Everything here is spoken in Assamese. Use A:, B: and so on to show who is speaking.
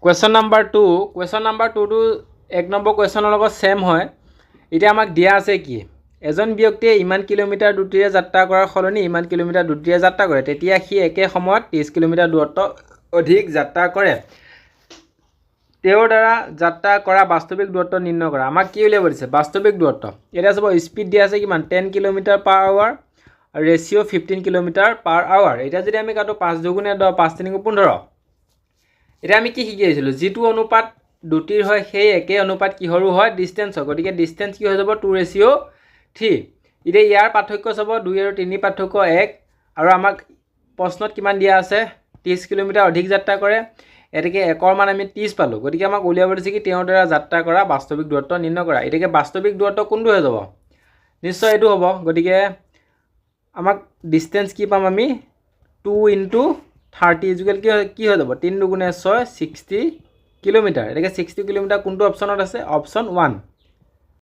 A: কুৱেশ্যন নাম্বাৰ 2 টো 1 নম্বৰ কুৱেশ্যনৰ লগত সেম হয়। এতিয়া আমাক দিয়া আছে কি এজন ব্যক্তিয়ে ইমান কিলোমিটাৰ দ্ৰুতিৰে যাত্ৰা কৰাৰ সলনি ইমান কিলোমিটাৰ দ্ৰুতিৰে যাত্ৰা কৰে, তেতিয়া সি একে সময়ত 30 কিলোমিটাৰ দূৰত্ব অধিক যাত্ৰা কৰে। তেওঁৰ দ্বাৰা যাত্ৰা কৰা বাস্তৱিক দূৰত্ব নিৰ্ণয় কৰা। আমাক কি উলিয়াব দিছে বাস্তৱিক দূৰত্ব। এতিয়া চাব স্পীড দিয়া আছে কিমান 10 কিলোমিটাৰ পাৰ আৱাৰ আৰু ৰেচিঅ' 15 কিলোমিটাৰ পাৰ আৱাৰ। এতিয়া যদি আমি কাটো 5 দুগুণে 10 5 3 15। এতিয়া আমি কি শিকি আহিছিলোঁ যিটো অনুপাত দ্ৰুতিৰ হয় সেই একে অনুপাত কিহৰো হয় ডিষ্টেঞ্চৰ। গতিকে ডিষ্টেঞ্চ কি হৈ যাব 2:3। এতিয়া ইয়াৰ পাৰ্থক্য চাব 2 আৰু 3 পাৰ্থক্য 1 আৰু আমাক প্ৰশ্নত কিমান দিয়া আছে 30 কিলোমিটাৰ অধিক যাত্ৰা কৰে। এতেকে 1ৰ মান আমি 30 পালোঁ। গতিকে আমাক উলিয়াব দিছে কি তেওঁৰ দ্বাৰা যাত্ৰা কৰা বাস্তৱিক দূৰত্ব নিৰ্ণয় কৰা। এতেকে বাস্তৱিক দূৰত্ব কোনটো হৈ যাব নিশ্চয় এইটো হ'ব। গতিকে আমাক ডিষ্টেঞ্চ কি পাম আমি 2 × 30 ইকুৱেল কি হৈ যাব 3 দুগুণে 6 60 কিলোমিটাৰ। এতেকে 60 কিলোমিটাৰ কোনটো অপশ্যনত আছে অপশ্যন 1।